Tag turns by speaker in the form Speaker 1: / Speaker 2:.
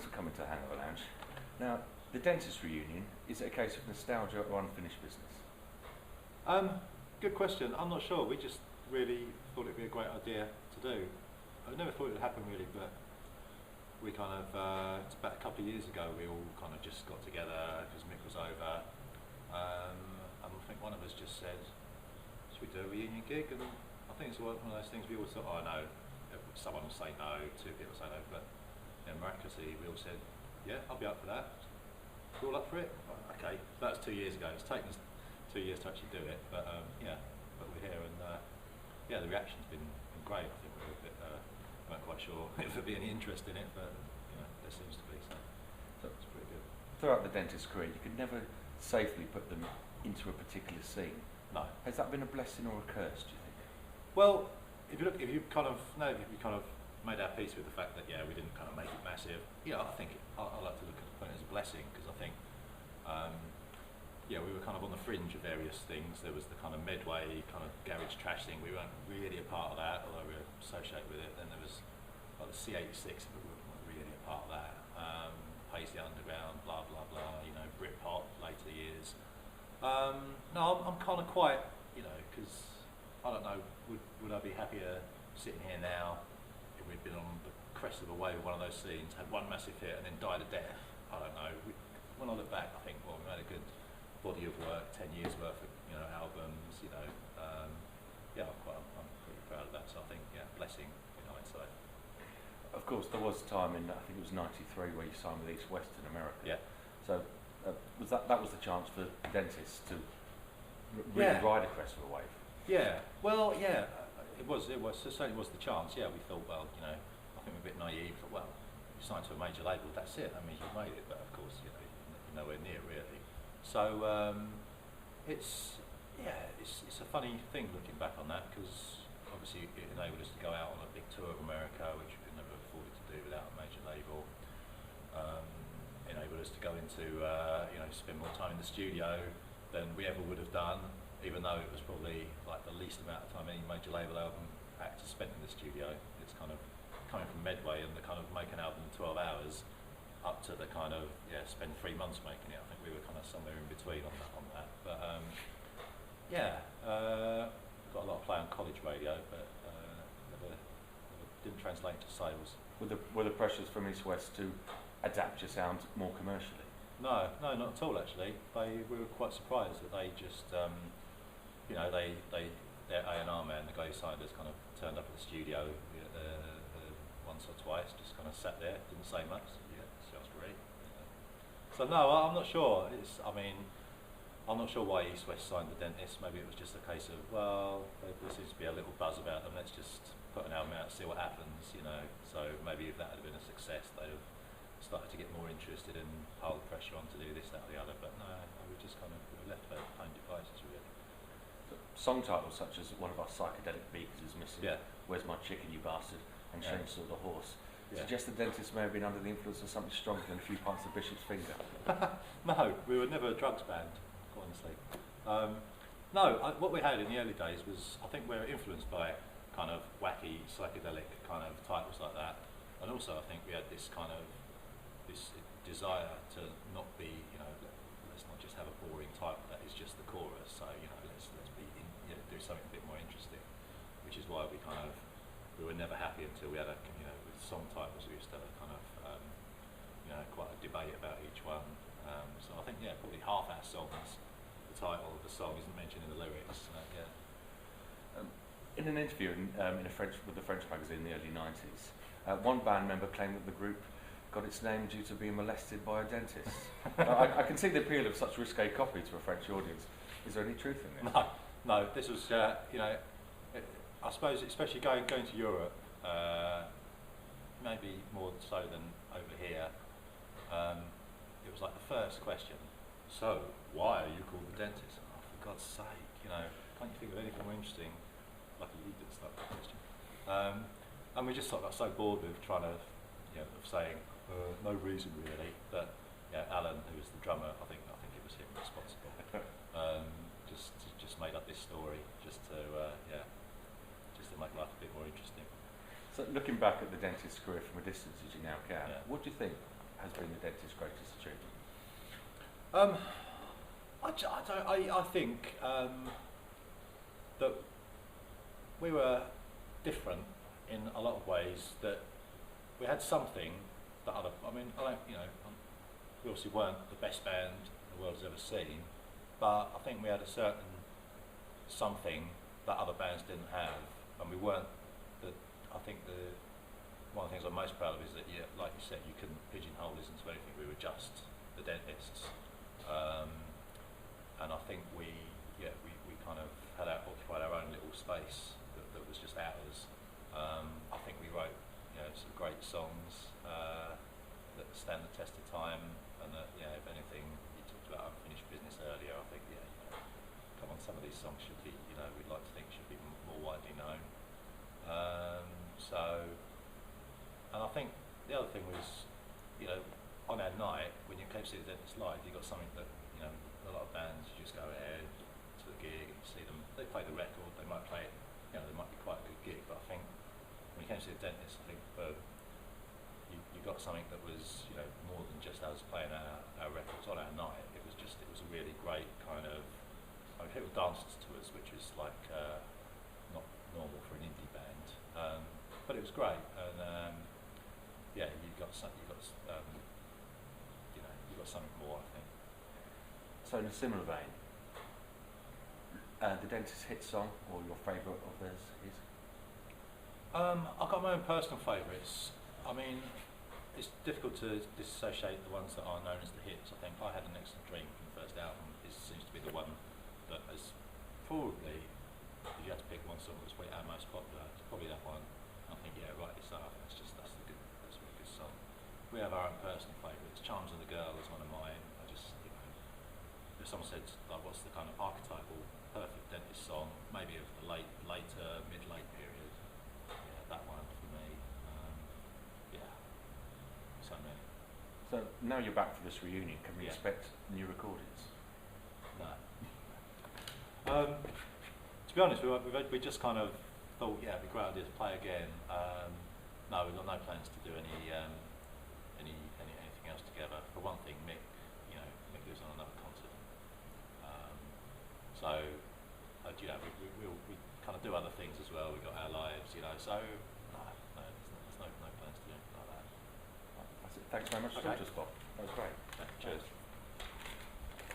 Speaker 1: thanks for coming to Hangover Lounge. Now, the dentist reunion, is it a case of nostalgia or unfinished business?
Speaker 2: Good question. I'm not sure. We just really thought it'd be a great idea to do. I never thought it would happen really, but we kind of, it's about a couple of years ago, we all kind of just got together because Mick was over. And I think one of us just said, should we do a reunion gig? And I think it's one of those things we all thought, oh no, someone will say no, two people say no, but miraculously we all said, yeah, I'll be up for that. You all up for it? Okay, that was 2 years ago. It's taken us 2 years to actually do it, but but we're here, and the reaction's been great. I think we're a bit, weren't quite sure if there'd be any interest in it, but there seems to be, so it's pretty good.
Speaker 1: Throughout the dentist's career, you could never safely put them into a particular scene.
Speaker 2: No.
Speaker 1: Has that been a blessing or a curse, do you think?
Speaker 2: Well, if you kind of made our peace with the fact that we didn't kind of make it massive, I think I like to look at the point as a blessing, because I think we were kind of on the fringe of various things. There was the kind of Medway kind of garage trash thing. We weren't really a part of that, although we were associated with it. Then there was like the C86, but we weren't really a part of that. Paisley Underground, blah blah blah. Britpop later years. No, I'm kind of quite, because I don't know. Would I be happier sitting here now if we'd been on the crest of a wave of one of those scenes, had one massive hit, and then died a death? I don't know. When I look back, I think, well, we made a good body of work, 10 years worth of albums. I'm pretty proud of that. So I think, blessing in hindsight.
Speaker 1: Of course, there was a time in, I think it was '93, where you signed with East West in America.
Speaker 2: Yeah.
Speaker 1: So that was the chance for dentists to really ride a crest of a wave.
Speaker 2: Yeah. Well, yeah. It certainly was the chance. Yeah, we thought, well, I think we're a bit naive. But, well, you signed to a major label, that's it. That means you've made it. But of course, you're nowhere near really. So it's a funny thing looking back on that, because obviously it enabled us to go out on a big tour of America, which we could never have afforded to do without a major label. Enabled us to go into spend more time in the studio than we ever would have done, even though it was probably like the least amount of time any major label album act has spent in the studio. It's kind of coming from Medway and the kind of make an album in 12 hours up to the kind of spend 3 months making it. I think we were kind of somewhere in between on that. But got a lot of play on college radio, but never didn't translate to sales.
Speaker 1: Were the pressures from East West to adapt your sound more commercially?
Speaker 2: No, not at all actually. We were quite surprised that they just, their A&R man, the guy who signed us, kind of turned up at the studio once or twice, just kind of sat there, didn't say much. Sounds great. So no, I'm not sure. I'm not sure why East West signed the dentist. Maybe it was just a case of, well, there seems to be a little buzz about them. Let's just put an album out, see what happens. So maybe if that had been a success, they'd have started to get more interested and pile the pressure on to do this, that, or the other. But no, we just kind of left their own devices really.
Speaker 1: Song titles such as one of our psychedelic beakers is missing.
Speaker 2: Yeah.
Speaker 1: Where's My Chicken, You Bastard, and Chainsaw the Horse.
Speaker 2: Yeah.
Speaker 1: Suggest the dentist may have been under the influence of something stronger than a few pints of Bishop's Finger.
Speaker 2: No, we were never a drugs band, quite honestly. What we had in the early days was, I think we were influenced by kind of wacky, psychedelic kind of titles like that. And also I think we had this kind of, this desire to not be, let's not just have a boring title that is just the chorus. So, let's be, do something a bit more interesting. Which is why we were never happy until we had with song titles. We used to have a kind of, quite a debate about each one. So I think, probably half our songs, the title of the song isn't mentioned in the lyrics.
Speaker 1: In an interview with the French magazine in the early 90s, one band member claimed that the group got its name due to being molested by a dentist. I can see the appeal of such risque copy to a French audience. Is there any truth in this?
Speaker 2: No. This was, I suppose, especially going to Europe, maybe more so than over here. It was like the first question. So, why are you called the dentist? Oh, for God's sake, can't you think of anything more interesting? Lucky you did start that question. And we just got so bored with trying to, of saying no reason really. But Alan, who was the drummer, I think it was him responsible. Just made up this story just to make life a bit more interesting.
Speaker 1: So, looking back at the dentist's career from a distance, as you now can, what do you think has been the dentist's greatest achievement?
Speaker 2: I think that we were different in a lot of ways. That we had something that other. I mean, we obviously weren't the best band the world's ever seen, but I think we had a certain something that other bands didn't have, and we weren't. I think one of the things I'm most proud of is that, like you said, you couldn't pigeonhole us into anything. We were just the dentists, and I think we kind of occupied our own little space that was just ours. I think we wrote some great songs that stand the test of time, and that if anything, you talked about unfinished business earlier. I think come on, some of these songs should be we'd like to think should be more widely known. And I think the other thing was, on our night, when you came to see the Dentist live, you got something that, a lot of bands, you just go ahead to the gig and you see them, they play the record, they might play it, they might be quite a good gig, but I think when you came to see the Dentist, I think you got something that was, more than just us playing our records on our night. It was a really great kind of, people danced to us, which is like, not normal for an indie band, but it was great, and you got something more, I think.
Speaker 1: So in a similar vein, the Dentist hit song, or your favourite of theirs is?
Speaker 2: I've got my own personal favourites. I mean, it's difficult to disassociate the ones that are known as the hits. I think I Had an Excellent Dream from the first album seems to be the one that has probably, if you had to pick one song that's probably our most popular, it's probably that one. I think, rightly so. That's a really good song. We have our own personal favourites. Charms of the Girl is one of mine. I just, if someone said, like, what's the kind of archetypal perfect dentist song, maybe of the later, mid-late period, that one for me. So many.
Speaker 1: So now you're back for this reunion, can we
Speaker 2: Yeah.
Speaker 1: expect new recordings?
Speaker 2: No. To be honest, we just kind of thought, it'd be a great idea to play again. No, we've got no plans to do anything else together. For one thing, Mick lives on another continent. We kind of do other things as well. We've got our lives, so there's no plans to do anything like that.
Speaker 1: That's it. Thanks very much for talking to us, Bob. That was great.
Speaker 2: Cheers.